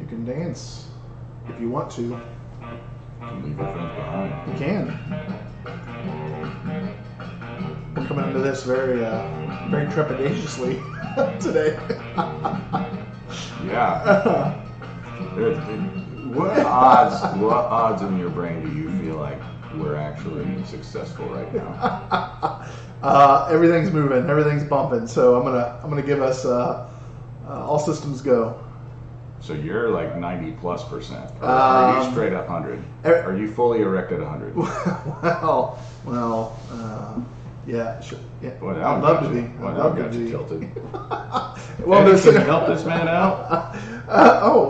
You can dance if you want to. You can leave your friends behind. You can. We're coming into this very trepidatiously today. Yeah. What odds in your brain do you feel like we're actually successful right now? Everything's moving, everything's bumping. So I'm gonna give us all systems go. So you're like 90+%. Or are you straight up 100? Are you fully erect at 100? Yeah, sure. Yeah. Boy, I'd love to be. Well, that got you tilted. Well, Eddie, can you help this man out?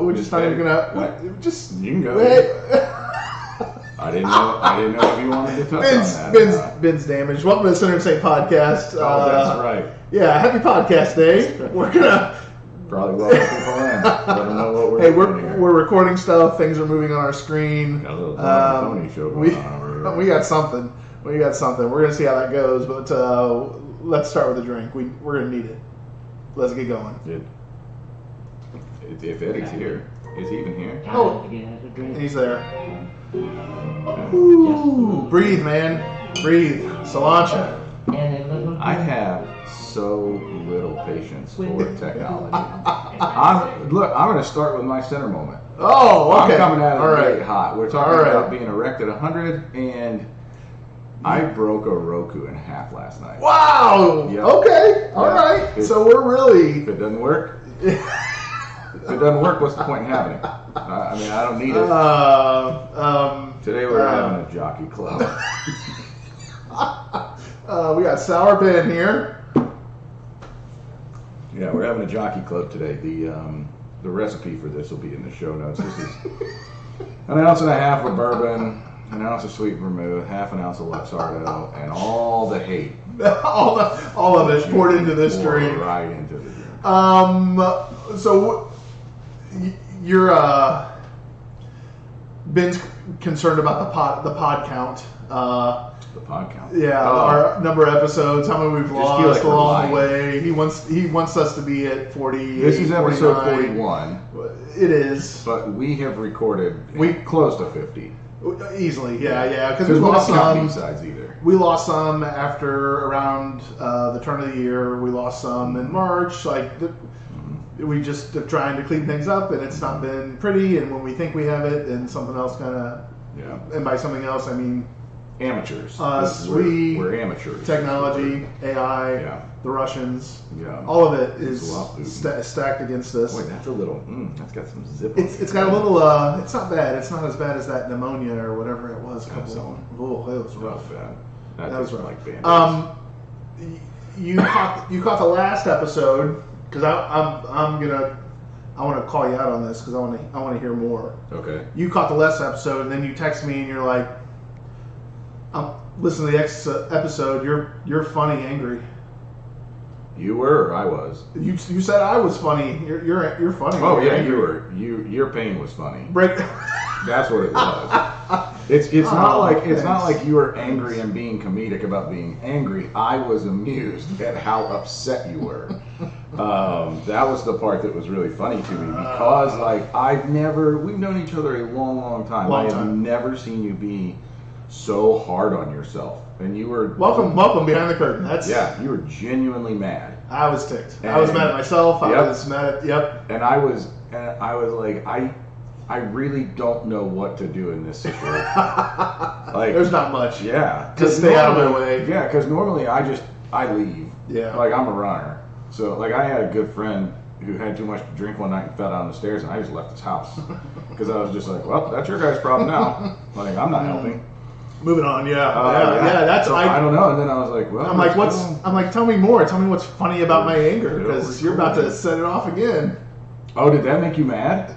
We're just not even gonna. Just you can go. Wait. I didn't know if you wanted to touch on that. Ben's damaged. Welcome to the Center State Podcast. That's right. Yeah, happy podcast day. We're gonna probably welcome people in. Let them know what we're doing here. We're recording stuff. Things are moving on our screen. Got a little Tony show going on over here. We got something. We're gonna see how that goes. But let's start with a drink. We're gonna need it. Let's get going. If Eddie's here, is he even here? Oh, he's there. Ooh, breathe, man. Breathe. Cilantro. I have so little patience for technology. I'm going to start with my center moment. Oh, okay. I'm coming at it all right. very hot. We're talking about being erect at 100, and I broke a Roku in half last night. Wow. Yep. Okay. All right. So we're really. If it doesn't work. If it doesn't work, what's the point in having it? I mean, I don't need it. Today we're having a Jockey Club. We got Sour Ben here. Yeah, we're having a Jockey Club today. The recipe for this will be in the show notes. This is 1.5 ounces of bourbon, 1 ounce of sweet vermouth, 1/2 ounce of Luxardo, and all the hate. all of it poured into this drink. Right into the drink. So you're Ben's concerned about the pod count. The pod count. Yeah, our number of episodes, how many we've lost along the way. He wants us to be at 40. This is episode 41. It is. But we have recorded close to 50. Easily, yeah, because we lost some. B-sides either. We lost some after around the turn of the year. We lost some in March. We just are trying to clean things up, and it's not been pretty. And when we think we have it, and something else kind of, and by something else I mean amateurs. We're amateurs. Technology, AI, the Russians, all of it is stacked against us. Boy, that's a little. That's got some zip. It's got a little. It's not bad. It's not as bad as that pneumonia or whatever it was. It was rough. That was rough. Like Band-Aids. You caught the last episode because I want to call you out on this because I want to hear more. Okay. You caught the last episode and then you text me and you're like, listen to the episode. You're funny, angry. You were. I was. You said I was funny. You're funny. Oh yeah, you were. Your pain was funny. That's what it was. It's not like you were angry and being comedic about being angry. I was amused at how upset you were. That was the part that was really funny to me because we've known each other a long time. I have never seen you be so hard on yourself. And you were welcome behind the curtain. You were genuinely mad. I was ticked. I was mad at myself. I was mad at And I was like, I really don't know what to do in this situation. There's not much. Yeah, just stay out of my way. Yeah, because normally I leave. Yeah, I'm a runner. So I had a good friend who had too much to drink one night and fell down the stairs, and I just left his house because I was just like, well, that's your guys' problem now. I'm not helping. Moving on, that's so I don't know. And then I was like, well, I'm like, tell me more. Tell me what's funny about my anger because you're about to set it off again. Oh, did that make you mad?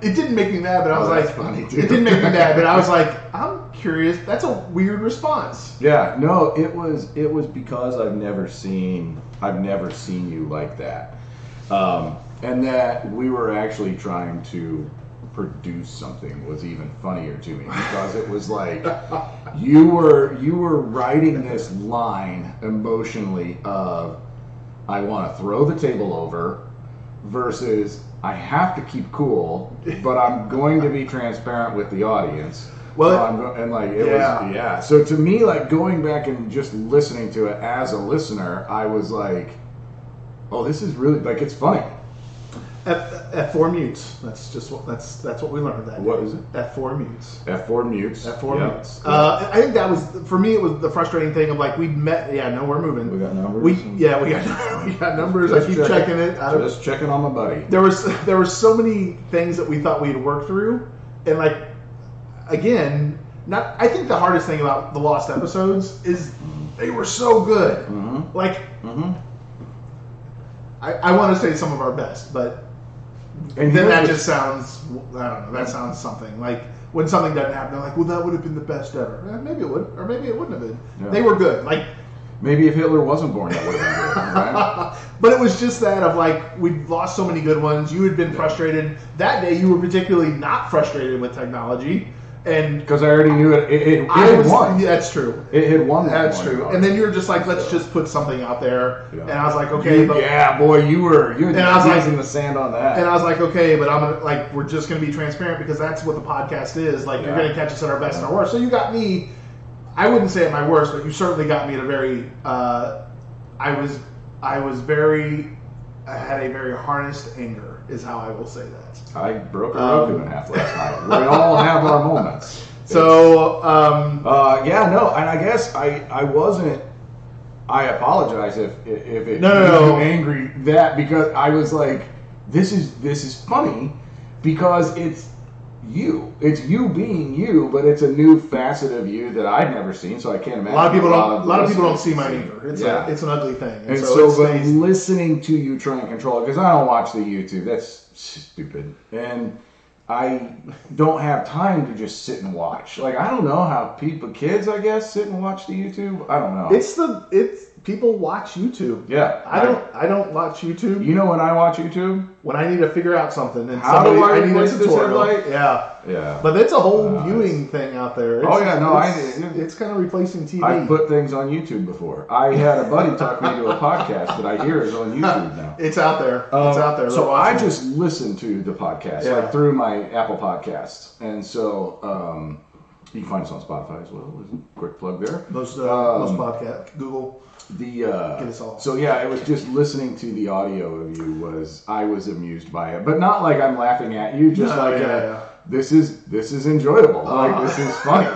It didn't make me mad, but I was like, funny too. It didn't make me mad, but I was like, I'm curious. That's a weird response. Yeah, no, it was because I've never seen you like that, and that we were actually trying to produce something was even funnier to me because it was like you were writing this line emotionally of I want to throw the table over, versus I have to keep cool, but I'm going to be transparent with the audience. Well, So to me, like going back and just listening to it as a listener, I was like, oh, this is really like it's funny. F4 mutes. That's what we learned that day. What is it? F4 mutes. F4 mutes. F4 mutes. I think that was for me. It was the frustrating thing of like we met. Yeah, no, we're moving. We got numbers. We got numbers. I keep checking it. Just checking on my buddy. There were so many things that we thought we'd work through, and like again, I think the hardest thing about the lost episodes is they were so good. Mm-hmm. Like, I want to say some of our best, but. And then that just sounds, I don't know, that sounds something. Like, when something doesn't happen, they're like, well, that would have been the best ever. Maybe it would, or maybe it wouldn't have been. Yeah. They were good. Like, maybe if Hitler wasn't born, that would have been good, right? But it was just that of, like, we'd lost so many good ones. You had been frustrated. That day, you were particularly not frustrated with technology. And because I already knew it had won. Yeah, that's true. It had won. That's true. And then you were just like, let's just put something out there. Yeah. And I was like, okay, you were in the sand on that. And I was like, okay, but I'm gonna like we're just gonna be transparent because that's what the podcast is. Like you're gonna catch us at our best and our worst. So you got me. I wouldn't say at my worst, but you certainly got me at a very. I had a very harnessed anger, is how I will say that. I broke a Roku in half last night. We all have our moments. So, and I guess I wasn't. I apologize if it made you angry because I was like, this is funny because it's you being you, but it's a new facet of you that I've never seen, so I can't imagine. A lot of people don't see mine either. It's an ugly thing. And so but listening to you try and control it, because I don't watch the YouTube, that's stupid. And I don't have time to just sit and watch. Like, I don't know how kids, I guess, sit and watch the YouTube. I don't know. People watch YouTube. Yeah. I don't watch YouTube. You know when I watch YouTube? When I need to figure out something. And I need a tutorial. Yeah. Yeah. But it's a whole viewing thing out there. It's kind of replacing TV. I've put things on YouTube before. I had a buddy talk me to a podcast that I hear is on YouTube now. It's out there. It's out there. So I just listen to the podcast like through my Apple Podcasts. And so you can find us on Spotify as well. There's a quick plug there. Most podcasts. Google. So it was just listening to the audio of you I was amused by it, but not like I'm laughing at you, just this is enjoyable, like this is funny.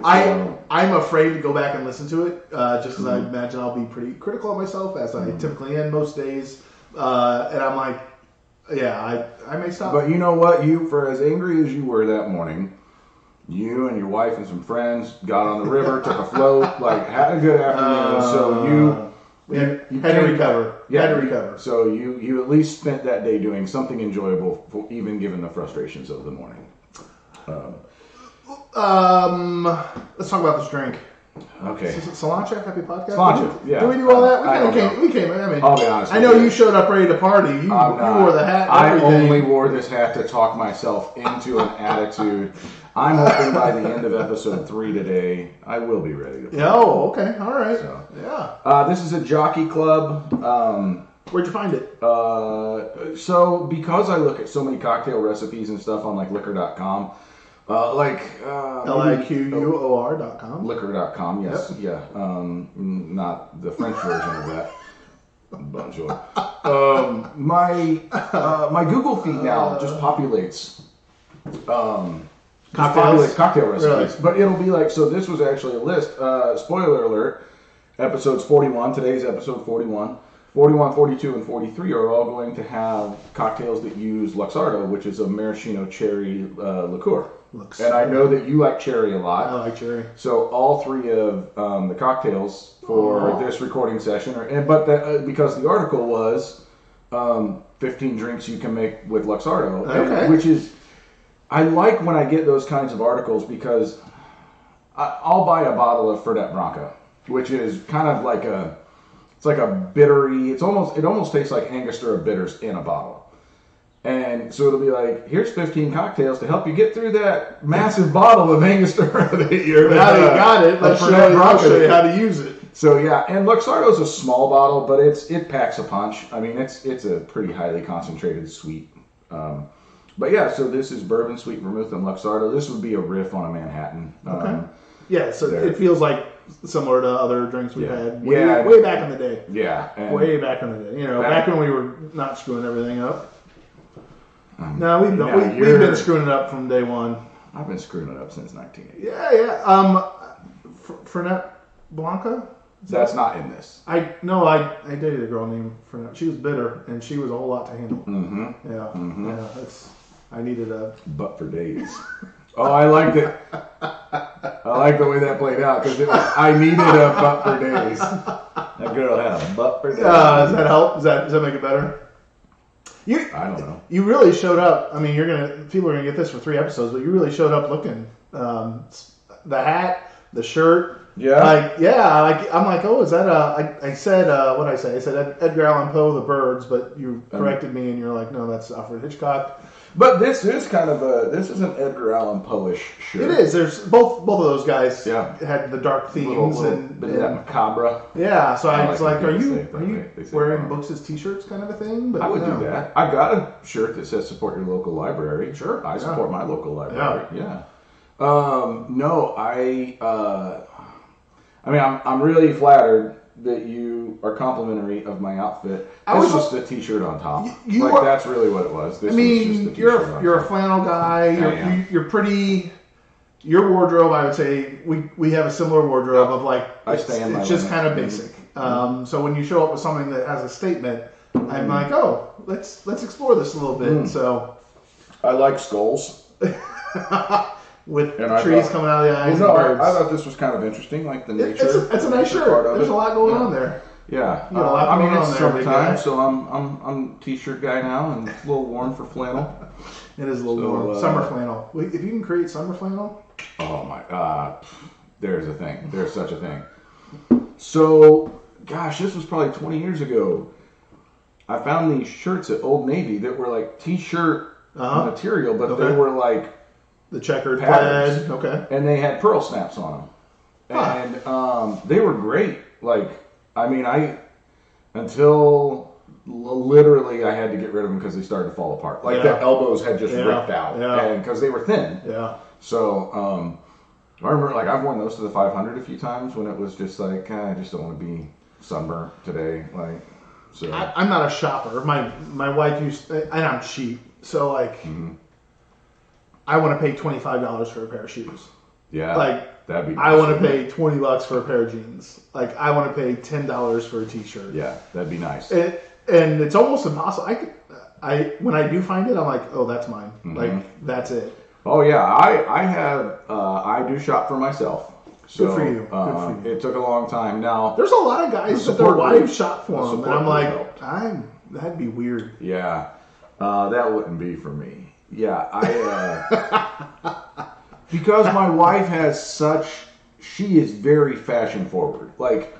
I'm afraid to go back and listen to it, just because I imagine I'll be pretty critical of myself, as I typically am most days, and I'm like, I may stop. But you know what? For as angry as you were that morning. You and your wife and some friends got on the river, took a float, like had a good afternoon. So you had to recover. Yeah, had to recover. So you at least spent that day doing something enjoyable, even given the frustrations of the morning. Let's talk about this drink. Okay. Cilantro, happy podcast. Cilantro, yeah. Did we do all that? We came. I mean, I'll be honest. I know you showed up ready to party. You wore the hat. I only wore this hat to talk myself into an attitude. I'm hoping by the end of episode 3 today, I will be ready to play. Oh, okay. All right. So, this is a Jockey Club. Where'd you find it? So, because I look at so many cocktail recipes and stuff on like liquor.com, LIQUOR.com. Liquor.com, yes. Yep. Yeah. Not the French version of that. Bonjour. My Google feed now just populates. Cocktail recipes. Really? But it'll be like, so this was actually a list. Spoiler alert, episodes 41, today's episode 41, 41, 42, and 43 are all going to have cocktails that use Luxardo, which is a maraschino cherry liqueur. Luxardo. And I know that you like cherry a lot. I like cherry. So all 3 of the cocktails for this recording session because the article was 15 drinks you can make with Luxardo, which is... I like when I get those kinds of articles because I'll buy a bottle of Fernet Branca, which is kind of like it's like a bittery. It almost tastes like Angostura bitters in a bottle, and so it'll be like, here's 15 cocktails to help you get through that massive bottle of Angostura that you're. Now you got it. Let's show you how to use it. So yeah, and Luxardo's a small bottle, but it packs a punch. I mean, it's a pretty highly concentrated sweet. But yeah, so this is bourbon, sweet vermouth, and Luxardo. This would be a riff on a Manhattan. Okay. Yeah, so it feels like similar to other drinks we've had way back in the day. Yeah. Way back in the day. You know, back when we were not screwing everything up. No, we've been screwing it up from day one. I've been screwing it up since 1980. Yeah. Fernet Blanca? That's not in this. I dated a girl named Fernet. She was bitter, and she was a whole lot to handle. Mm-hmm. Yeah. Mm-hmm. Yeah. I needed a... But for days. Oh, I liked it. I like the way that played out because I needed a butt for days. That girl had a butt for days. Does that help? Does that make it better? I don't know. You really showed up. I mean, people are gonna get this for 3 episodes, but you really showed up looking. The hat, the shirt. Yeah. I'm like, oh, is that I said, what did I say? I said Edgar Allan Poe, The Birds, but you corrected me and you're like, no, that's Alfred Hitchcock. But this is this is an Edgar Allan Poe-ish shirt. It is. There's both of those guys had the dark themes and that macabre. Yeah, so I was like, are you wearing books as t-shirts kind of a thing? But I would do that. I've got a shirt that says support your local library. Sure. I support my local library. Yeah. No, I mean, I'm really flattered that you are complimentary of my outfit. This was just a t-shirt on top. That's really what it was. This was just a t-shirt you're a flannel guy. You're pretty. Your wardrobe, I would say, we have a similar wardrobe of like. It's just kind of basic. So when you show up with something that has a statement, I'm like, oh, let's explore this a little bit. So. I like skulls. With trees coming out of the eyes. Well, no, I thought this was kind of interesting, like the nature. It's a nice shirt. There's a lot going on there. Yeah, I mean it's summertime, so I'm t-shirt guy now, and it's a little warm for flannel. It is a little warm. Summer flannel. If you can create summer flannel. Oh my, there's a thing. There's such a thing. So, gosh, this was probably 20 years ago. I found these shirts at Old Navy that were like t-shirt material, but they were like. The checkered plaid, okay. And they had pearl snaps on them. And they were great. Like, I mean, until literally I had to get rid of them because they started to fall apart. Like, the elbows had just ripped out. Yeah. And because they were thin. Yeah. So, I remember, like, I've worn those to the 500 a few times when it was just like, I just don't want to be sunburned today. Like, so. I'm not a shopper. My wife and I'm cheap. So, like... Mm-hmm. I want to pay $25 for a pair of shoes. Yeah, like that'd be. I want to pay $20 for a pair of jeans. Like I want to pay $10 for a t-shirt. Yeah, that'd be nice. And it's almost impossible. When I do find it, I'm like, oh, that's mine. Mm-hmm. Like that's it. Oh yeah, I do shop for myself. So, good for you. Good for you. It took a long time. Now there's a lot of guys that their wives shop for them, and I'm like, that'd be weird. Yeah, that wouldn't be for me. Yeah, because my wife she is very fashion forward. Like,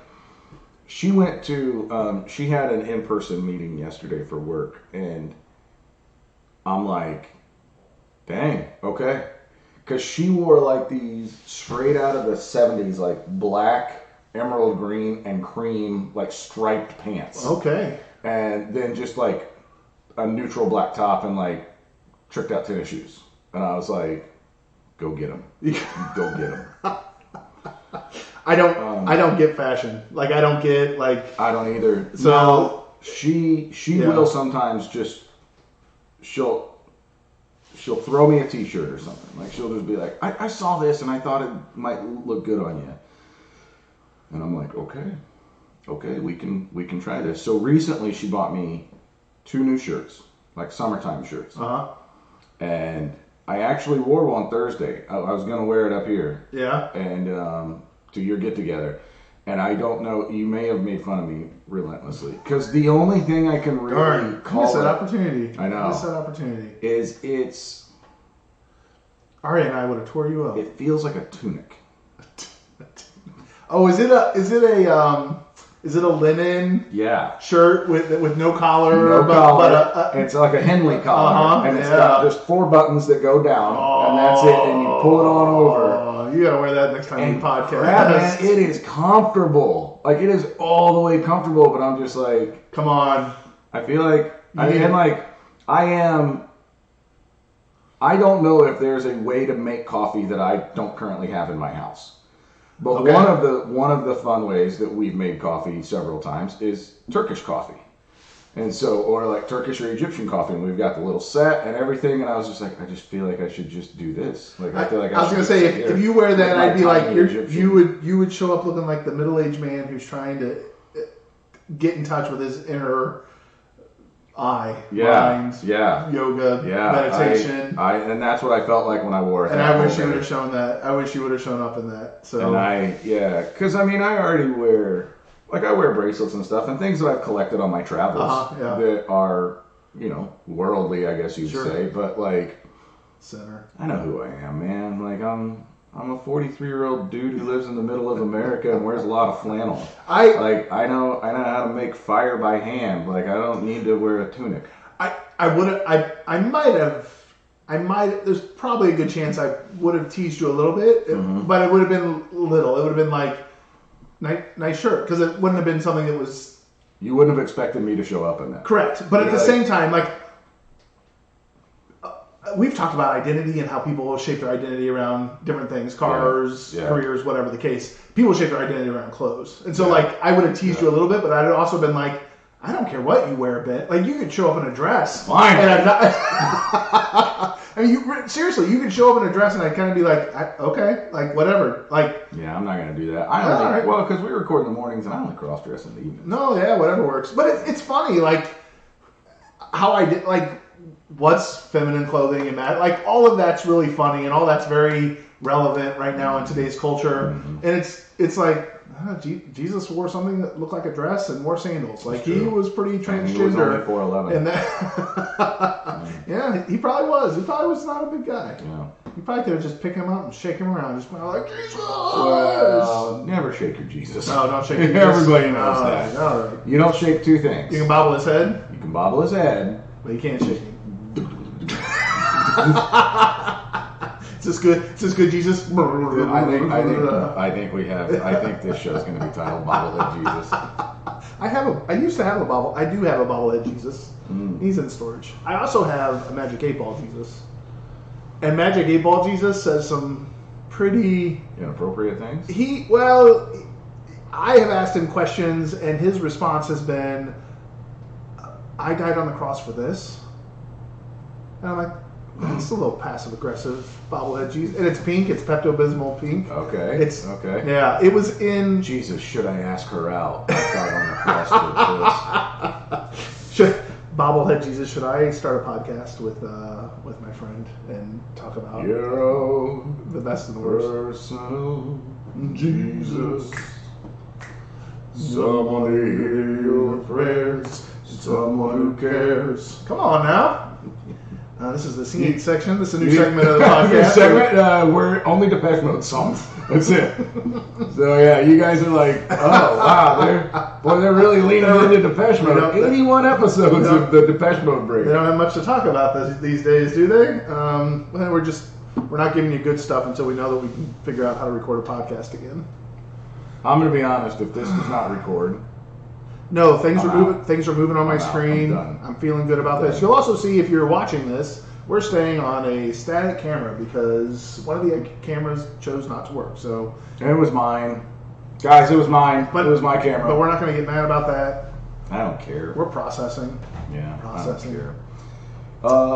she went to, she had an in-person meeting yesterday for work, and I'm like, dang, okay. Because she wore like these straight out of the 70s, like black, emerald green, and cream, like striped pants. Okay. And then just like a neutral black top and like, tricked out tennis shoes, and I was like, "Go get them, go get them." I don't get fashion. Like I don't get like. I don't either. So now, she will sometimes just she'll throw me a T-shirt or something. Like she'll just be like, "I saw this and I thought it might look good on you," and I'm like, "Okay, we can try this." So recently she bought me 2 new shirts, like summertime shirts. And I actually wore one Thursday. I was going to wear it up here. Yeah. And to your get-together. And I don't know, you may have made fun of me relentlessly. Because the only thing I can really call miss that opportunity. I know. Miss that opportunity. It's... Ari and I would have tore you up. It feels like a tunic. Oh, is it a linen shirt with no collar? No collar. And it's like a Henley collar. And it's got just 4 buttons that go down. And that's it. And you pull it on over. You got to wear that next time you podcast. Man, it is comfortable. comfortable. Like, it is all the way comfortable, but I'm just like... Come on. I feel like... I don't know if there's a way to make coffee that I don't currently have in my house. But okay. one of the fun ways that we've made coffee several times is Turkish coffee. And so, or like Turkish or Egyptian coffee, and we've got the little set and everything, and I was just like, I just feel like I should just do this. Like, I feel like I was gonna say, if you wear that, I'd be like, you would show up looking like the middle-aged man who's trying to get in touch with his inner mind, yoga, meditation. And that's what I felt like when I wore it. And I wish you would have shown that. I wish you would have shown up in that. So. And because I already wear. Like, I wear bracelets and stuff and things that I've collected on my travels that are, worldly, I guess you'd say. But, like, center. I know who I am, man. Like, I'm a 43-year-old dude who lives in the middle of America and wears a lot of flannel. I know how to make fire by hand. Like, I don't need to wear a tunic. There's probably a good chance I would have teased you a little bit, but it would have been little. It would have been like, nice shirt, because it wouldn't have been something that was... You wouldn't have expected me to show up in that. Correct. But at the same time, like, we've talked about identity and how people shape their identity around different things, cars, careers, whatever the case. People shape their identity around clothes. And so, like, I would have teased you a little bit, but I'd have also been like, I don't care what you wear a bit. Like, you could show up in a dress. Fine. And I'm not... seriously, you could show up in a dress and I'd kind of be like, okay, like, whatever. Like, yeah, I'm not going to do that. Well, because we record in the mornings and I only cross-dress in the evenings. No, yeah, whatever works. But it's funny, like, how I did, like, what's feminine clothing and that. Like, all of that's really funny and all that's very relevant right now in today's culture. And it's like, Jesus wore something that looked like a dress and wore sandals. Like, he was pretty transgender. And he was only 4'11". And that, yeah, he probably was. He probably was not a big guy. Yeah. You probably could have just picked him up and shake him around. Just went like, Jesus! Well, never shake your Jesus. No, don't shake your Jesus. Everybody knows that. No. You don't shake two things. You can bobble his head. You can bobble his head. But you can't shake him. Is this good? Is this good, Jesus? I think this show's going to be titled Bobblehead Jesus. I used to have a bobble. I do have a bobblehead Jesus. He's in storage. I also have a Magic 8-Ball Jesus. And Magic 8-Ball Jesus says some pretty inappropriate things. I have asked him questions, and his response has been, "I died on the cross for this." And I'm like, that's a little passive-aggressive bobblehead Jesus. And it's pink. It's Pepto-Bismol pink. Okay. Okay. Yeah, it was in... Jesus, should I ask her out? I died on the cross for this. Bobblehead Jesus, should I start a podcast with my friend and talk about the best and the worst? Personal Jesus. Someone who hears your prayers. Someone who cares. Come on now. This is the singing section. This is a new segment of the podcast. We're only Depeche Mode songs. That's it. So yeah, you guys are like, oh wow, they're really leaning into Depeche Mode. 81 episodes of the Depeche Mode break. They don't have much to talk about these days, do they? We're not giving you good stuff until we know that we can figure out how to record a podcast again. I'm gonna be honest. If this does not record. No, things are moving on my screen. I'm feeling good about this. You'll also see, if you're watching this, we're staying on a static camera because one of the cameras chose not to work. So it was mine, guys. It was mine. It was my camera. But we're not going to get mad about that. I don't care. We're processing. Yeah, processing. I don't care.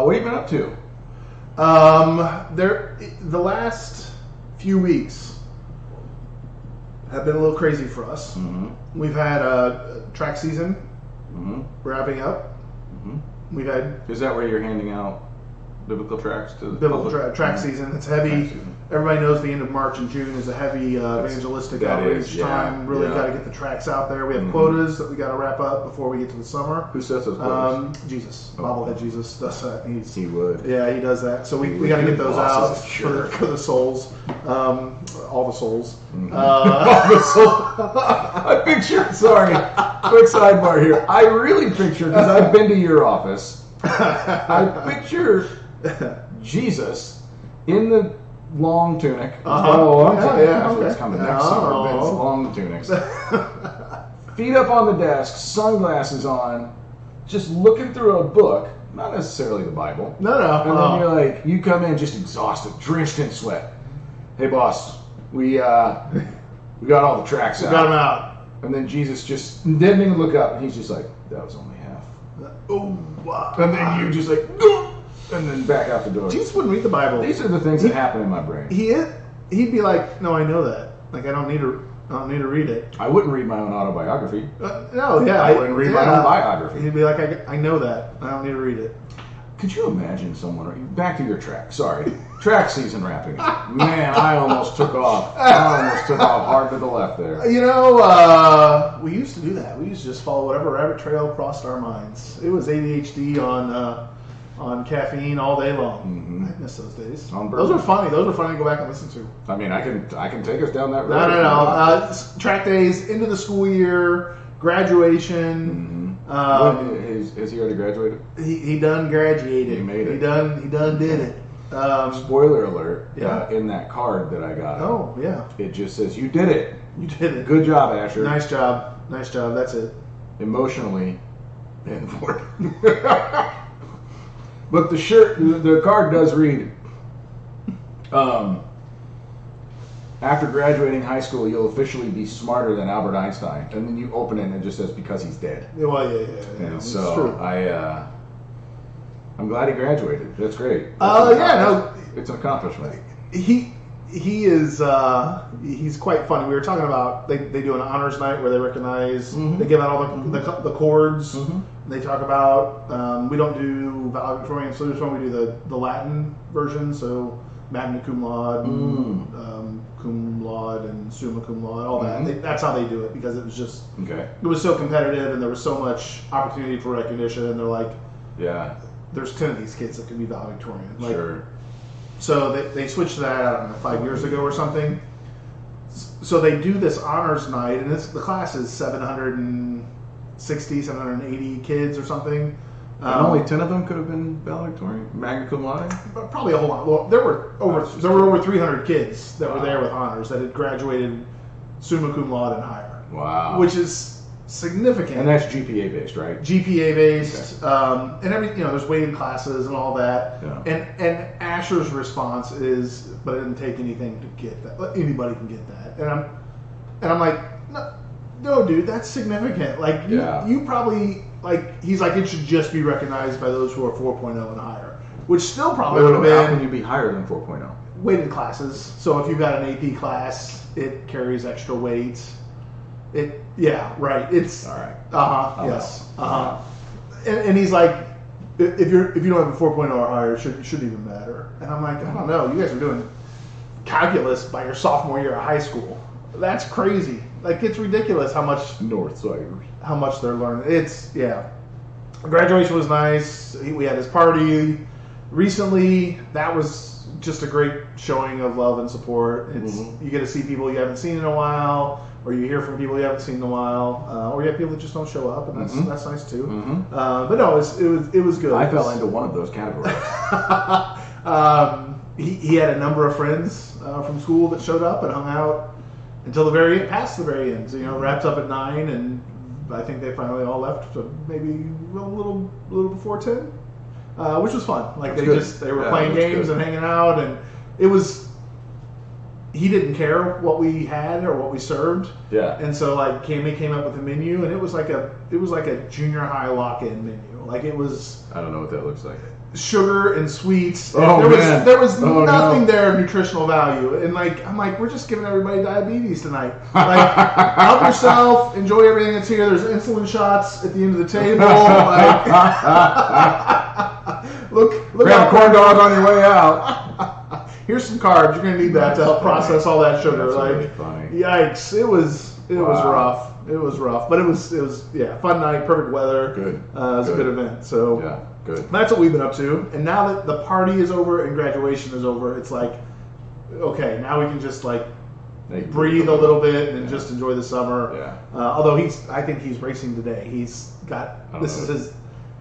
What have you been up to? The last few weeks have been a little crazy for us. We've had a track season wrapping up. We've had... Is that where you're handing out biblical tracks to the biblical track season? It's heavy. Everybody knows the end of March and June is a heavy evangelistic outreach time. Really got to get the tracks out there. We have quotas that we got to wrap up before we get to the summer. Who sets those quotas? Jesus. Bobblehead Jesus does that. He would. Yeah, he does that. So we got to get those out for the souls. All the souls. All the souls. I picture, sorry, quick sidebar here. I really picture, because I've been to your office, I picture Jesus in the long tunic. It's coming next summer. It's long tunics. feet up on the desk, sunglasses on, just looking through a book, not necessarily the Bible. No. And then you're like, you come in just exhausted, drenched in sweat. Hey, boss, we got all the tracks out. We got them out. And then Jesus just didn't even look up, and he's just like, that was only half. Oh, wow. And then you just like, go! And then back out the door. Jesus wouldn't read the Bible. These are the things that happen in my brain. He'd be like, no, I know that. Like, I don't need to read it. I wouldn't read my own autobiography. No, yeah. I wouldn't read my own biography. He'd be like, I know that. I don't need to read it. Could you imagine someone... Back to your track. Sorry. Track season wrapping up. Man, I almost took off. Hard to the left there. You know, we used to do that. We used to just follow whatever rabbit trail crossed our minds. It was ADHD on caffeine all day long. Mm-hmm. I miss those days. Those were funny. Those were funny to go back and listen to. I mean, I can take us down that road. No. Track days, into the school year, graduation. Mm-hmm. Has he already graduated? He done graduated. He made it. He done did it. Spoiler alert, yeah. In that card that I got. Oh, yeah. It just says, you did it. You did it. Good job, Asher. Nice job. That's it. Emotionally inward. But the card does read, after graduating high school, you'll officially be smarter than Albert Einstein. And then you open it and it just says, because he's dead. Well, yeah. And so I'm glad he graduated. That's great. It's an accomplishment. He is he's quite funny. We were talking about they do an honors night where they recognize they give out all the cords. Mm-hmm. They talk about we don't do valedictorian salutes when we do the Latin version, so magna cum laude, cum laude, and summa cum laude, all that. That's how they do it because it was just it was so competitive and there was so much opportunity for recognition. And they're like, yeah, there's 10 of these kids that can be valedictorian. Like, sure. So they switched that, I don't know, 5 years ago or something. So they do this honors night, and the class is 760, 780 kids or something. And only 10 of them could have been valedictorian, magna cum laude? Probably a whole lot. Well, there were over 300 kids that were there with honors that had graduated summa cum laude and higher. Wow. Which is significant. And that's GPA based, right? GPA based, and everything. There's weighted classes and all that. Yeah. And Asher's response is, "But it didn't take anything to get that. Anybody can get that." And I'm like, no, dude, that's significant. Like, you probably he's like, it should just be recognized by those who are 4.0 and higher, which still probably would have been. How can you be higher than 4.0? Weighted classes. So if you've got an AP class, it carries extra weight. Yeah, right. It's all right. Yes. And he's like, if you don't have a 4.0 or higher, it shouldn't even matter. And I'm like, I don't know. You guys are doing calculus by your sophomore year of high school. That's crazy. Like, it's ridiculous how much Northsiders. How much they're learning. Graduation was nice. We had his party recently. That was just a great showing of love and support. You get to see people you haven't seen in a while. Or you hear from people you haven't seen in a while, or you have people that just don't show up, and that's nice too. But no, it was good. I fell into one of those categories. He had a number of friends from school that showed up and hung out until past the very end. So wrapped up at 9, and I think they finally all left maybe a little before 10, which was fun. Like they were playing games and hanging out, and it was. He didn't care what we had or what we served. Yeah. And so Cammy came up with a menu, and it was like a junior high lock-in menu. Like it was. I don't know what that looks like. Sugar and sweets. Oh, there was nothing there of nutritional value. And I'm like, we're just giving everybody diabetes tonight. Like, help yourself, enjoy everything that's here. There's insulin shots at the end of the table. Look grab a corn dog on your way out. Here's some carbs. You're gonna need that to help process all that sugar. That's really funny. Yikes! It was rough. It was rough, but it was fun night, perfect weather. Good. It was a good event. So good. That's what we've been up to. And now that the party is over and graduation is over, it's like, okay, now we can just breathe a little bit and just enjoy the summer. Yeah. Although I think he's racing today. This is his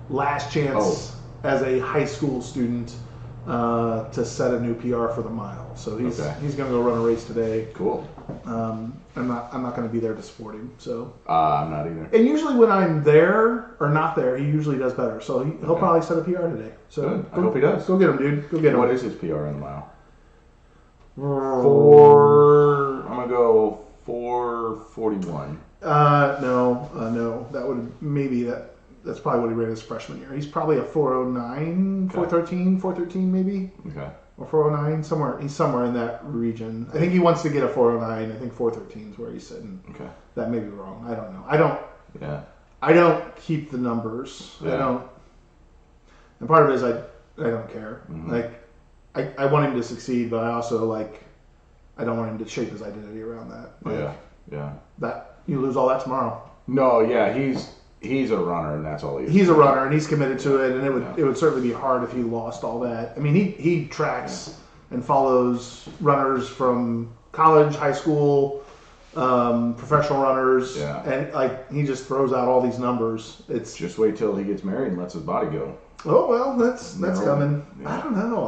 last chance as a high school student to set a new PR for the mile. So he's going to go run a race today. Cool. I'm not going to be there to support him. So I'm not either. And usually when I'm there or not there, he usually does better. So he'll probably set a PR today. So good. I hope he does. Go get him, dude. Go get him. What is his PR in the mile? I'm gonna go 4:41. No. That would that's probably what he ran his freshman year. He's probably a 4:09, 4:13 maybe. Okay. Or 4:09 somewhere. He's somewhere in that region. I think he wants to get a 4:09. I think 4:13 is where he's sitting. Okay. That may be wrong. I don't know. I don't keep the numbers. Yeah. I don't. And part of it is I don't care. Mm-hmm. Like I want him to succeed, but I also I don't want him to shape his identity around that. Yeah. That you lose all that tomorrow. No, yeah, he's a runner, and that's all he is. He's a runner, and he's committed to it, and it would certainly be hard if he lost all that. I mean, he tracks and follows runners from college, high school, professional runners, and he just throws out all these numbers. It's just wait till he gets married and lets his body go. Oh well, that's coming. Yeah. I don't know.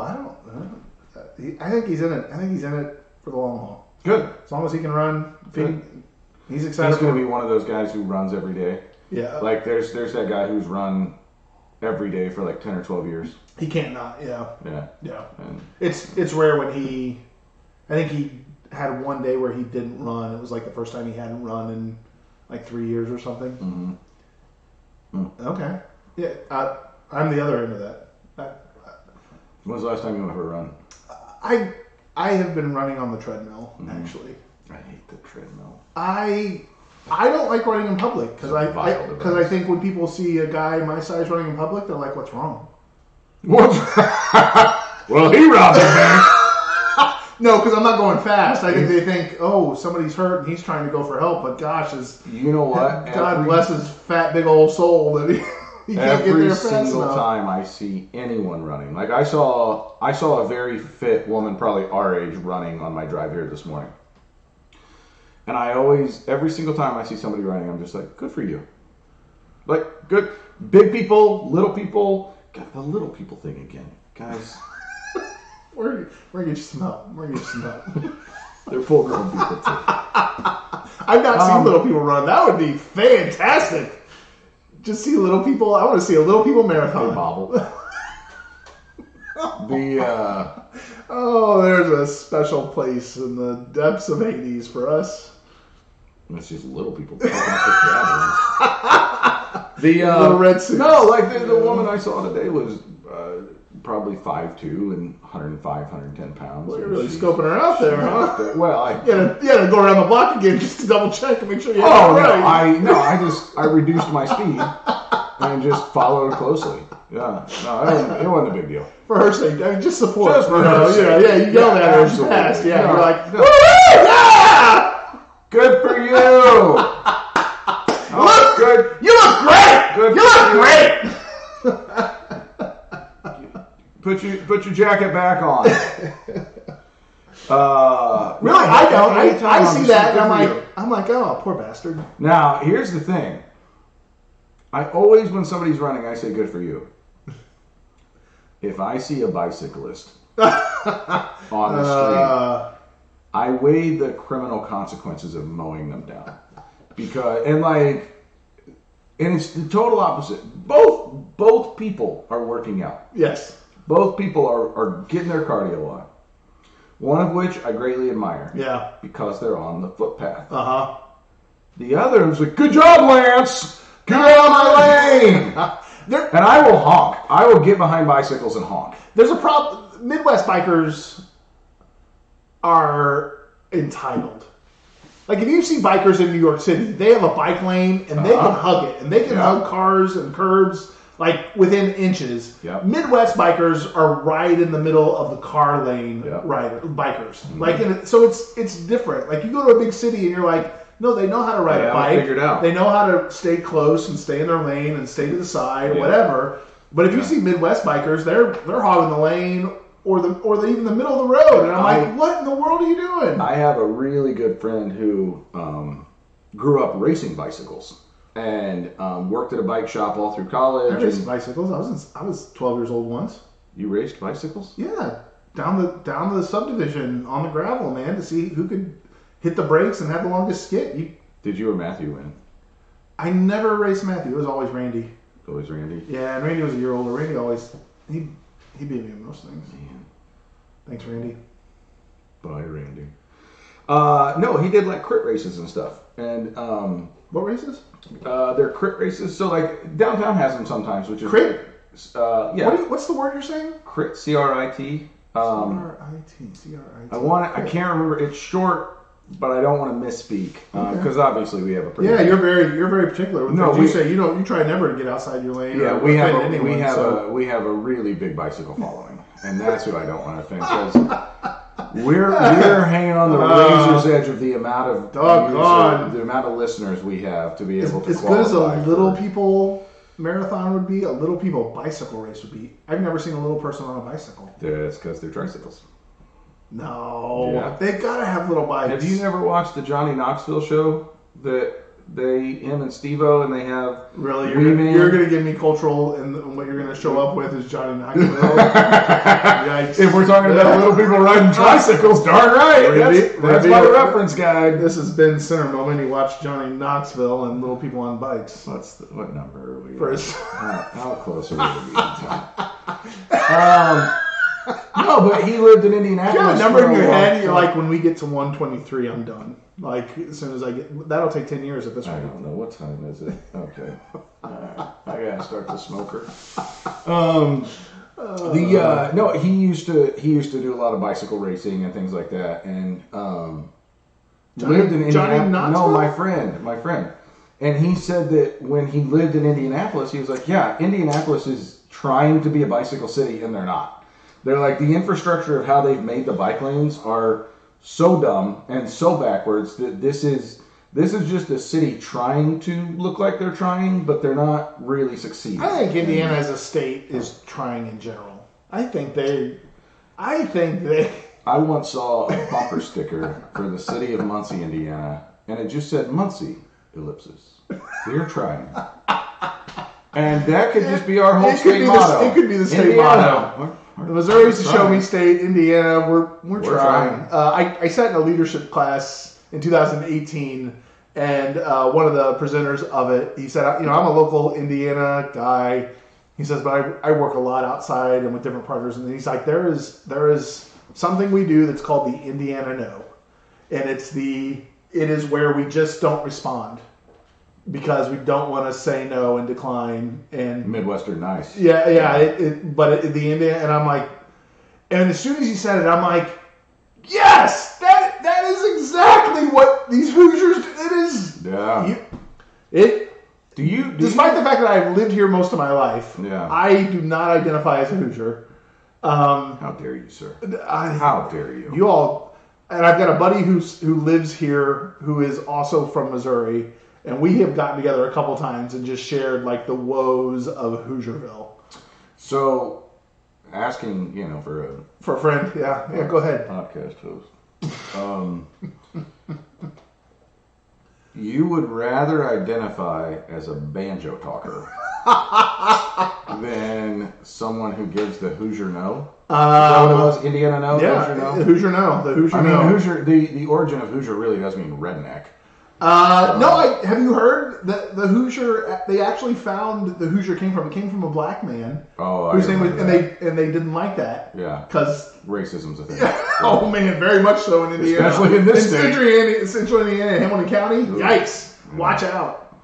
I think he's in it. I think he's in it for the long haul. Good. As long as he can run. He's excited. He's going to be one of those guys who runs every day. Yeah. Like there's that guy who's run every day for like 10 or 12 years. He can't not. Yeah. Yeah. And it's rare when I think he had one day where he didn't run. It was like the first time he hadn't run in like 3 years or something. Mm-hmm. Okay. Yeah. I'm the other end of that. When was the last time you ever run? I have been running on the treadmill, actually. I hate the treadmill. I don't like running in public because I think when people see a guy my size running in public, they're like, "What's wrong?" Well, he robbed the bank. No, because I'm not going fast. I think they think, "Oh, somebody's hurt and he's trying to go for help." But gosh, you know what? God bless his fat big old soul that he can't get there fast enough. Every single time I see anyone running, like I saw a very fit woman, probably our age, running on my drive here this morning. And every single time I see somebody running, I'm just like, good for you. Like, good. Big people, little people. God, the little people thing again. Guys. Where get some help? They're full-grown people, too. I've not seen little people run. That would be fantastic. Just see little people. I want to see a little people marathon. They bobble. There's a special place in the depths of Hades for us. It's just little people picking up the little red suits. No, like the woman I saw today was probably 5'2" and 105, 110 pounds. Well, you're really scoping her out there, huh? Well, you had to go around the block again just to double check and make sure you had it right. I reduced my speed and just followed closely. Yeah, no, it wasn't a big deal. For her sake, just support. Just for her sake. Yeah, you yelled at her as she passed. Yeah, you're like, no. Yeah! Good for you. Good. You look great. Good. You look great. Put your jacket back on. Really, I don't. I see that, and I'm like, oh, poor bastard. Now, here's the thing. I always, when somebody's running, I say, good for you. If I see a bicyclist on the street, I weigh the criminal consequences of mowing them down. And it's the total opposite. Both people are working out. Yes. Both people are getting their cardio on. One of which I greatly admire. Yeah. Because they're on the footpath. Uh-huh. The other is like, good job, Lance! Get out of my lane! And I will honk. I will get behind bicycles and honk. There's a problem. Midwest bikers are entitled. Like, if you see bikers in New York City, they have a bike lane, and they can hug it. And they can hug cars and curbs, like, within inches. Yep. Midwest bikers are right in the middle of the car lane bikers. Mm-hmm. Like, so it's different. Like, you go to a big city, and you're like, no, they know how to ride a bike. Figured out. They know how to stay close and stay in their lane and stay to the side or whatever. But if you see Midwest bikers, they're hogging the lane or even the middle of the road. And I'm like, what in the world are you doing? I have a really good friend who grew up racing bicycles and worked at a bike shop all through college. I raced bicycles. I was 12 years old once. You raced bicycles? Yeah, down the subdivision on the gravel, man, to see who could hit the brakes and have the longest skid. Did you or Matthew win? I never raced Matthew. It was always Randy. Always Randy? Yeah, and Randy was a year older. Randy always he beat me in most things. Man. Thanks, Randy. Bye, Randy. No, he did like crit races and stuff. And what races? They're crit races. So like downtown has them sometimes, which is crit. Yeah. What's the word you're saying? Crit, C-R-I-T. C-R-I-T. I can't remember. It's short, but I don't want to misspeak because obviously we have a pretty. Yeah, you're very particular with things you say. You try never to get outside your lane. Yeah, we have a really big bicycle following, and that's who I don't want to offend because we're hanging on the razor's edge of the amount of listeners we have to be able to. As good as a little people marathon would be, a little people bicycle race would be. I've never seen a little person on a bicycle. That's because they're tricycles. No, they've got to have little bikes. Have you never watched the Johnny Knoxville show? Him and Steve-O, and they have really. You're going to give me cultural, and what you're going to show up with is Johnny Knoxville. Yikes! If we're talking about little people riding tricycles, darn right. That's my reference guide. This has been Center Moment. You watch Johnny Knoxville and little people on bikes. What number are we? First. How close are we to being time? No, but he lived in Indianapolis. Yeah, number in your head, you're like, when we get to 123, I'm done. Like, as soon as I get... That'll take 10 years at this rate. I don't know. What time is it? Okay. Alright. I gotta start the smoker. No, he used to do a lot of bicycle racing and things like that, and lived in Indianapolis. Johnny Knoxville? No, my friend. And he said that when he lived in Indianapolis, he was like, yeah, Indianapolis is trying to be a bicycle city, and they're not. They're like, the infrastructure of how they've made the bike lanes are so dumb and so backwards that this is just a city trying to look like they're trying, but they're not really succeeding. I think Indiana as a state is trying in general. I think they. I once saw a bumper sticker for the city of Muncie, Indiana, and it just said Muncie, ellipsis. We're trying. And that could just be our whole state motto. It could be the state motto. Missouri's the show me state. Indiana, we're trying. I sat in a leadership class in 2018, and one of the presenters of it, he said, I'm a local Indiana guy. He says, but I work a lot outside and with different partners. And he's like, there is something we do that's called the Indiana No, and it is where we just don't respond. Because we don't want to say no and decline and Midwestern nice. Yeah. The Indiana, and I'm like, and as soon as he said it, I'm like, yes, that is exactly what these Hoosiers. It is. Yeah. Despite the fact that I've lived here most of my life, I do not identify as a Hoosier. How dare you, sir? How dare you? You all, and I've got a buddy who lives here who is also from Missouri. And we have gotten together a couple times and just shared like the woes of Hoosierville. So, asking for a friend, yeah, go ahead. Podcast host. You would rather identify as a banjo talker than someone who gives the Hoosier No. Is that what it was? Indiana No. Yeah, Hoosier No. Hoosier No. The Hoosier No. Hoosier. The origin of Hoosier really does mean redneck. No, have you heard that the Hoosier? They actually found the Hoosier came from a black man. Oh, whose name was, and they didn't like that. Yeah, because racism's a thing. Oh man, very much so in Indiana, especially in this state, Central Indiana, Hamilton County. Ooh. Yikes! Yeah. Watch out.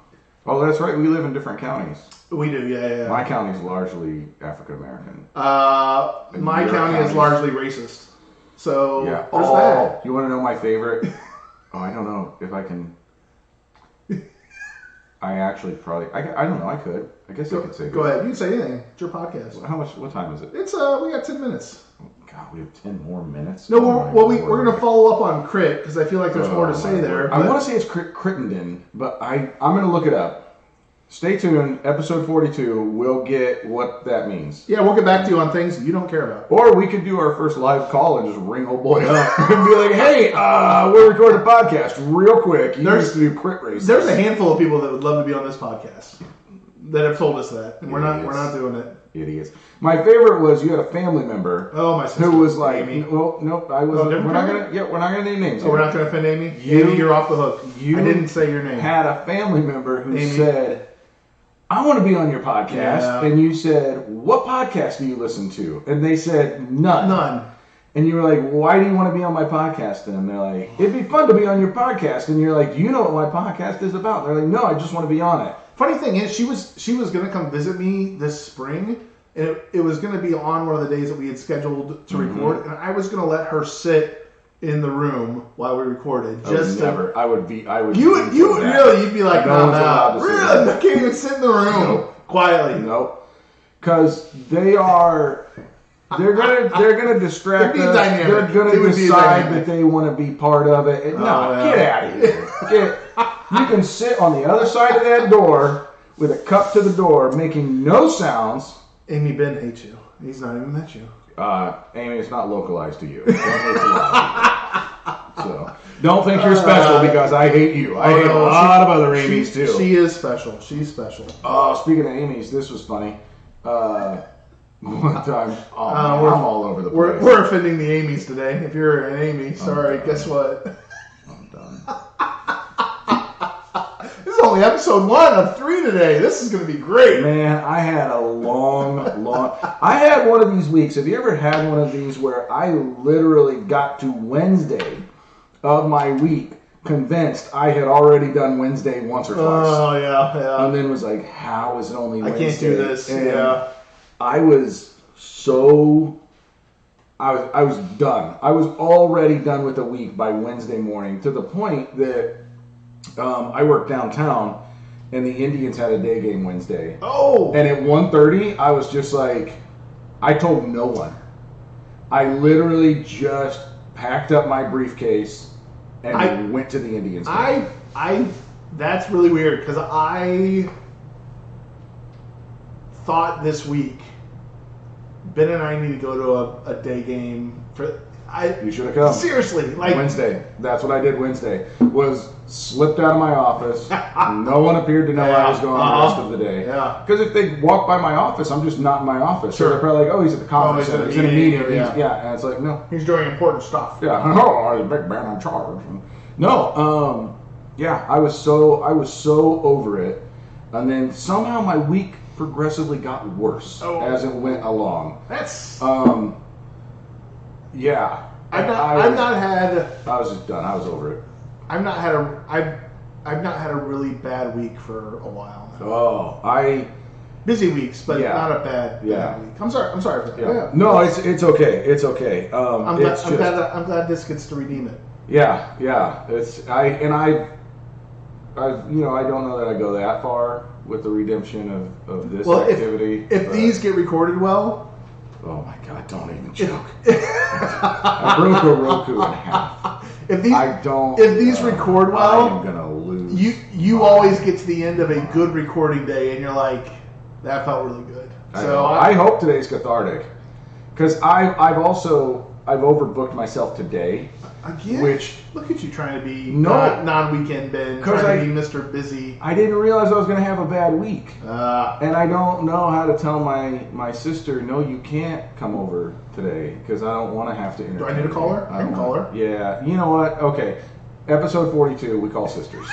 Oh, that's right. We live in different counties. We do, yeah. My county is largely African American. My county is largely racist. So yeah. There's that. You want to know my favorite? I don't know if I can. I actually probably. I don't know. I could. I guess I could say. Go ahead. You can say anything. It's your podcast. How much? What time is it? It's we got 10 minutes. Oh, God, we have 10 more minutes. No, we're gonna follow up on crit because I feel like there's more to say there. I want to say it's Crittenden, but I'm gonna look it up. Stay tuned. Episode 42. We'll get what that means. Yeah, we'll get back to you on things you don't care about. Or we could do our first live call and just ring old boy up and be like, "Hey, we're recording a podcast real quick. You used to do crit races." There's a handful of people that would love to be on this podcast. that have told us that, and we're not doing it. Idiots. My favorite was you had a family member. Oh, my sister. Who was like, Amy. well, nope, I wasn't. We're not gonna name names. Oh, we're not gonna offend Amy. Amy, you're off the hook. You I didn't say your name. Had a family member who said, "I want to be on your podcast," and you said, "What podcast do you listen to?" And they said, "None." None. And you were like, "Why do you want to be on my podcast?" And they're like, "It'd be fun to be on your podcast." And you're like, "Do you know what my podcast is about?" And they're like, "No, I just want to be on it." Funny thing is, she was going to come visit me this spring, and it was going to be on one of the days that we had scheduled to record, and I was going to let her sit in the room while we recorded. I would. You would really? You'd be like, no one's allowed to really? I can't even sit in the room quietly. Nope. Because they're gonna distract us. Dynamic. They're gonna decide that they want to be part of it. Get out of here. You can sit on the other side of that door with a cup to the door, making no sounds. Amy Ben hates you. He's not even met you. Amy, it's not localized to you. So don't think you're special because I hate you. I hate a lot of other Amy's too. She is special. She's special. Oh, speaking of Amy's, this was funny. One time, I'm all over the place. We're offending the Amy's today. If you're an Amy, sorry. Guess what? I'm done. This is only episode 1 of 3 today. This is going to be great. Man, I had a I had one of these weeks. Have you ever had one of these where I literally got to Wednesday of my week convinced I had already done Wednesday once or twice? Oh, yeah. And then was like, how is it only Wednesday? I can't do this. And I was so... I was done. I was already done with the week by Wednesday morning, to the point that I worked downtown and the Indians had a day game Wednesday. Oh! And at 1:30, I was just like, I told no one. I literally just packed up my briefcase and went to the Indians game. That's really weird, because I thought this week Ben and I need to go to a day game. You should have come. Seriously, like Wednesday. That's what I did Wednesday. Was slipped out of my office. No one appeared to know I was going the rest of the day. Yeah. Because if they walk by my office, I'm just not in my office. Sure. So they're probably like, oh, he's at the conference center. He's in a meeting. Yeah. And it's like, no. He's doing important stuff. Yeah. Oh, the big man in charge. No. Yeah. I was so over it, and then somehow my week progressively got worse as it went along. That's yeah. I was just done. I was over it. I've not had a really bad week for a while now. Busy weeks, but not a bad week. I'm sorry for that. Yeah. No, it's okay. It's okay. I'm glad this gets to redeem it. Yeah. I don't know that I go that far with the redemption of this activity. If these get recorded well. Oh my God! Don't even joke. I broke a Roku in half. If these record well, I'm gonna lose. You always get to the end of a good recording day, and you're like, that felt really good. I hope today's cathartic, because I've overbooked myself today. Again? Which, look at you trying to be non-weekend Ben, trying to be Mr. Busy. I didn't realize I was going to have a bad week. And I don't know how to tell my sister, no, you can't come over today, because I don't want to have to entertain. Do I need to call her? I can call her. Yeah. You know what? Okay. Episode 42, we call sisters.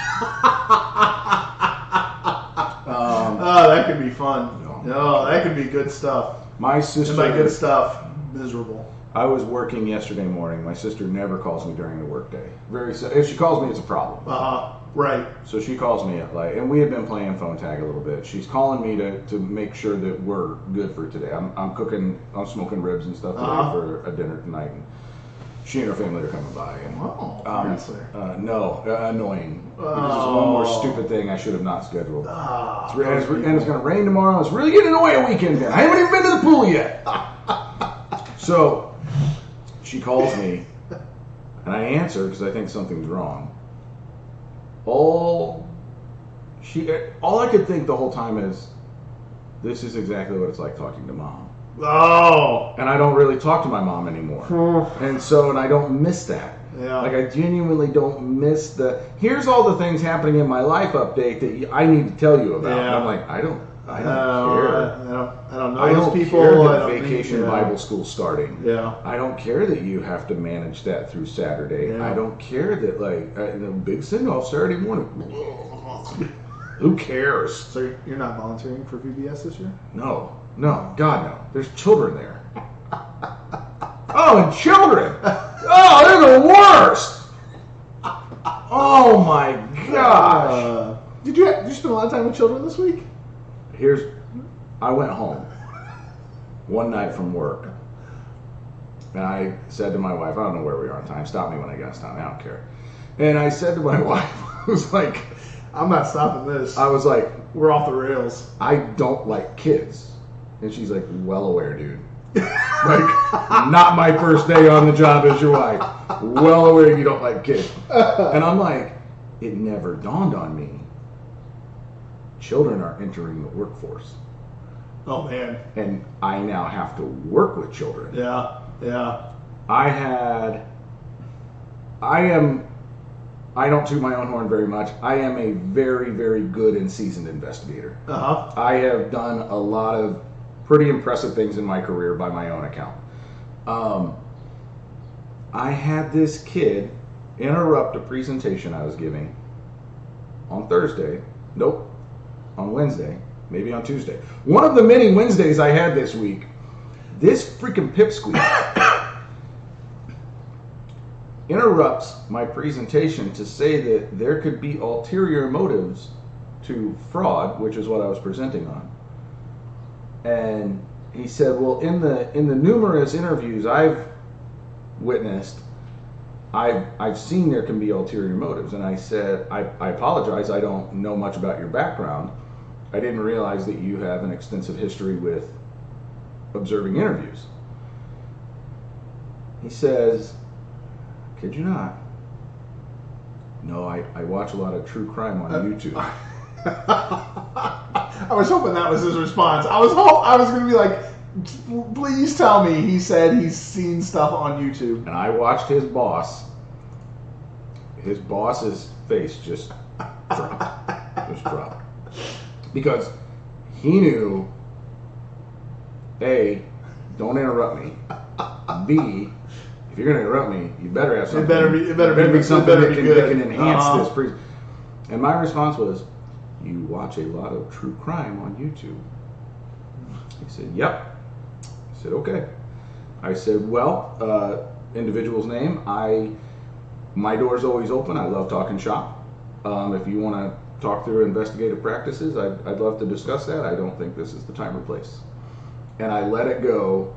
That could be fun. No, that could be good stuff. My sister... And by good stuff, miserable. I was working yesterday morning. My sister never calls me during the workday. If she calls me, it's a problem. Right. So she calls me at and we had been playing phone tag a little bit. She's calling me to make sure that we're good for today. I'm cooking, I'm smoking ribs and stuff today for a dinner tonight. And she and her family are coming by. And, no, annoying. Because it's one more stupid thing I should have not scheduled. And it's going to rain tomorrow. It's really getting away a weekend then. I haven't even been to the pool yet. So she calls me, and I answer because I think something's wrong. All I could think the whole time is, this is exactly what it's like talking to Mom. Oh! And I don't really talk to my mom anymore. And I don't miss that. Yeah. Like, I genuinely don't miss here's all the things happening in my life update that I need to tell you about. Yeah. And I'm like, I don't I don't care. I don't know I those don't people. care I that don't vacation Bible school starting. Yeah. I don't care that you have to manage that through Saturday. Yeah. I don't care that big send-off Saturday morning. Who cares? So you're not volunteering for VBS this year? No, God no. There's children there. Oh, and children. Oh, they're the worst. Oh my gosh. Did you spend a lot of time with children this week? I went home one night from work, and I said to my wife, I don't know where we are on time. Stop me when I get time. I don't care. And I said to my wife, I was like, I'm not stopping this. I was like, we're off the rails. I don't like kids. And she's like, well aware, dude. Not my first day on the job as your wife. Well aware you don't like kids. And I'm like, it never dawned on me. Children are entering the workforce. Oh, man. And I now have to work with children. Yeah. I don't toot my own horn very much. I am a very, very good and seasoned investigator. Uh-huh. I have done a lot of pretty impressive things in my career by my own account. I had this kid interrupt a presentation I was giving on Thursday. Nope. On Wednesday. Maybe on Tuesday. One of the many Wednesdays I had this week, this freaking pipsqueak interrupts my presentation to say that there could be ulterior motives to fraud, which is what I was presenting on. And he said, well, in the numerous interviews I've witnessed, I've seen there can be ulterior motives. And I said, I apologize, I don't know much about your background. I didn't realize that you have an extensive history with observing interviews. He says, kid you not. No, I watch a lot of true crime on YouTube. I was hoping that was his response. I was going to be like, please tell me he said he's seen stuff on YouTube. And I watched his boss. His boss's face just dropped. Because he knew, A, don't interrupt me. B, if you're going to interrupt me, you better have something. It better be something that can enhance this. And my response was, you watch a lot of true crime on YouTube. He said, yep. I said, okay. I said, well, individual's name, my door's always open. I love talking shop. If you want to talk through investigative practices, I'd love to discuss that. I don't think this is the time or place. And I let it go.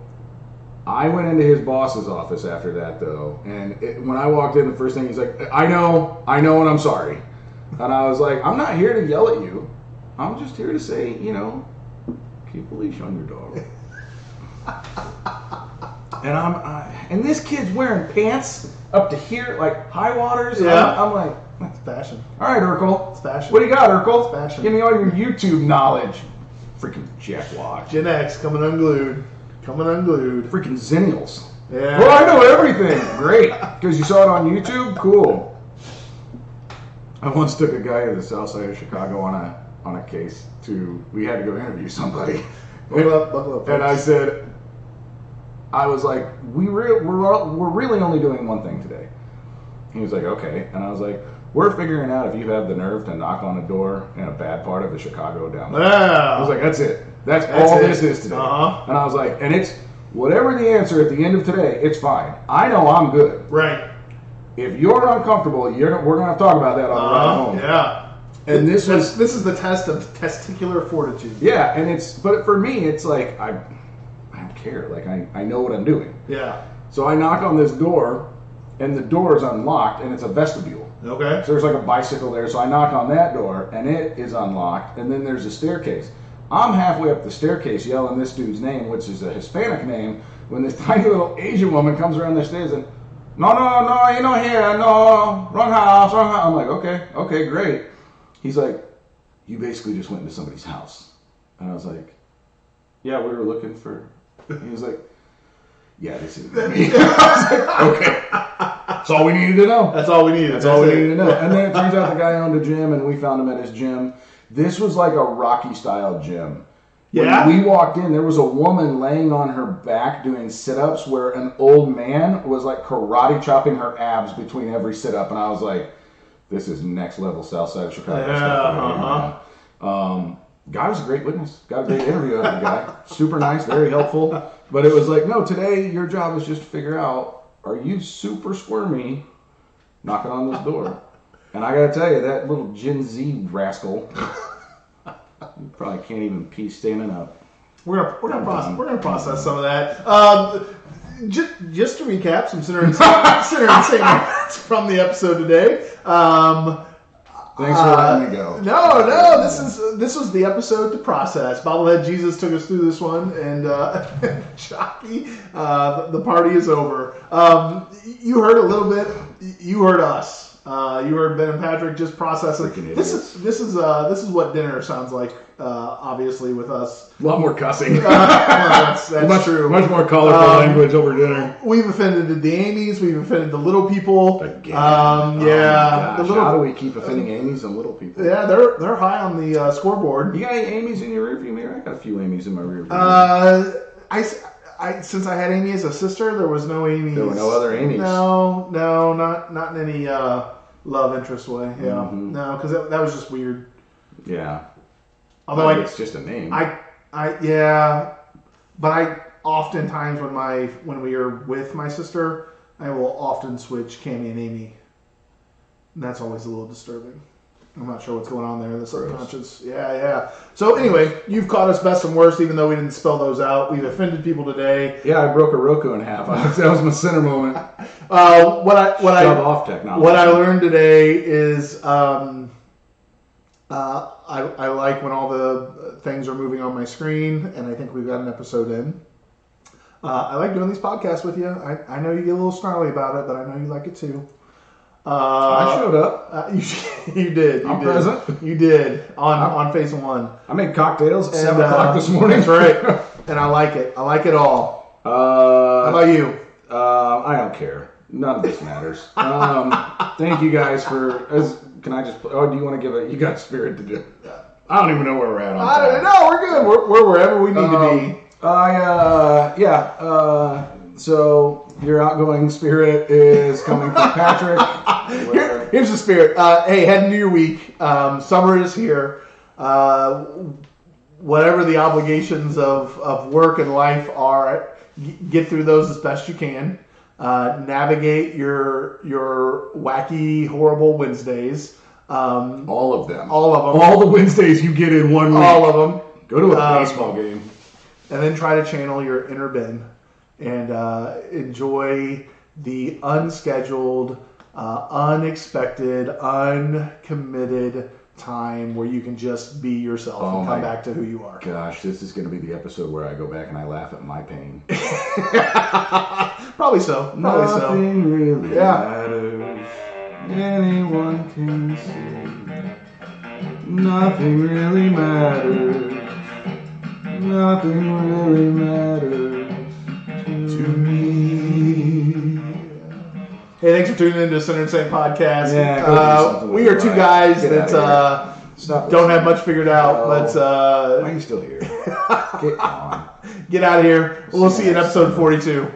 I went into his boss's office after that, though, and when I walked in, the first thing he's like, I know, and I'm sorry. And I was like, I'm not here to yell at you. I'm just here to say, keep a leash on your dog. And and this kid's wearing pants up to here, like high waters. Yeah. I'm like, it's fashion. All right, Urkel. It's fashion. What do you got, Urkel? It's fashion. Give me all your YouTube knowledge. Freaking jackwad. Gen X coming unglued. Freaking zennials. Yeah. Well, I know everything. Great. Because you saw it on YouTube? Cool. I once took a guy to the south side of Chicago on a case we had to go interview somebody. Buckle up, and I said, I was like, we're really only doing one thing today. He was like, okay. And I was like, we're figuring out if you have the nerve to knock on a door in a bad part of the Chicago down there. Yeah. I was like, that's it. That's all it. This is today. Uh-huh. And I was like, and it's whatever the answer at the end of today, it's fine. I know I'm good. Right. If you're uncomfortable, we're going to have to talk about that on the ride home. Yeah. And this is the test of testicular fortitude. Yeah, but for me, it's like I don't care. Like I know what I'm doing. Yeah. So I knock on this door, and the door is unlocked, and it's a vestibule. Okay. So there's like a bicycle there. So I knock on that door, and it is unlocked, and then there's a staircase. I'm halfway up the staircase yelling this dude's name, which is a Hispanic name, when this tiny little Asian woman comes around the stairs and, no, ain't no here, no, wrong house. I'm like, okay, great. He's like, you basically just went into somebody's house. And I was like, yeah, we were looking for, he was like, yeah, this is me. I was like, okay. That's all we needed to know. That's all we needed. That's all we needed to know. And then it turns out the guy owned a gym, and we found him at his gym. This was like a Rocky-style gym. Yeah? When we walked in, there was a woman laying on her back doing sit-ups where an old man was like karate chopping her abs between every sit-up. And I was like, this is next level South Side of Chicago stuff. Guy was a great witness. Got a great interview out of the guy. Super nice, very helpful. But it was like, no, today your job is just to figure out, are you super squirmy knocking on this door? And I got to tell you, that little Gen Z rascal... You probably can't even pee standing up. We're gonna process some of that. Just to recap some Sinner and Saint from the episode today. Thanks for letting me go. No, this was the episode to process. Bobblehead Jesus took us through this one, and Jockey, the party is over. You heard a little bit. You heard us. You heard Ben and Patrick just processing. This is what dinner sounds like. Obviously, with us, a lot more cussing. That's true. Much more colorful language over dinner. We've offended the Amy's. We've offended the little people. Again. Yeah. How do we keep offending Amy's and little people? Yeah, they're high on the scoreboard. You got any Amy's in your rearview mirror? I got a few Amy's in my rearview mirror. Since I had Amy as a sister, there was no Amy's. There were no other Amy's. No, not in any love interest way. Yeah, no, because that was just weird. Yeah. Although it's just a name. But I oftentimes when we are with my sister, I will often switch Cammy and Amy. And that's always a little disturbing. I'm not sure what's going on there. The subconscious. Yeah. So anyway, you've caught us best and worst, even though we didn't spell those out. We've offended people today. Yeah, I broke a Roku in half. That was my center moment. What I learned today is I like when all the things are moving on my screen, and I think we've got an episode in. I like doing these podcasts with you. I know you get a little snarly about it, but I know you like it too. I showed up. You did. I'm present. You did on phase one. I made cocktails at 7 o'clock this morning. That's right. And I like it. I like it all. How about you? I don't care. None of this matters. Thank you guys for... Can I just... Oh, do you want to give you got spirit to do... I don't even know where we're at on time. No, we're good. We're wherever we need to be. So your outgoing spirit is coming from Patrick. Here's the spirit. Hey, head into your week. Summer is here. Whatever the obligations of work and life are, get through those as best you can. Navigate your wacky, horrible Wednesdays. All of them. All the Wednesdays you get in 1 week. All of them. Go to a baseball game. And then try to channel your inner Ben and enjoy the unscheduled, unexpected, uncommitted time where you can just be yourself and come back to who you are. Gosh, this is going to be the episode where I go back and I laugh at my pain. Probably so. Nothing really matters. Anyone can see. Nothing really matters. Nothing really matters to me. Hey, thanks for tuning in to Sinner and Saint Podcast. Yeah, we are two guys that don't have much figured out, but why are you still here? Get on. Get out of here. We'll see you in episode 42.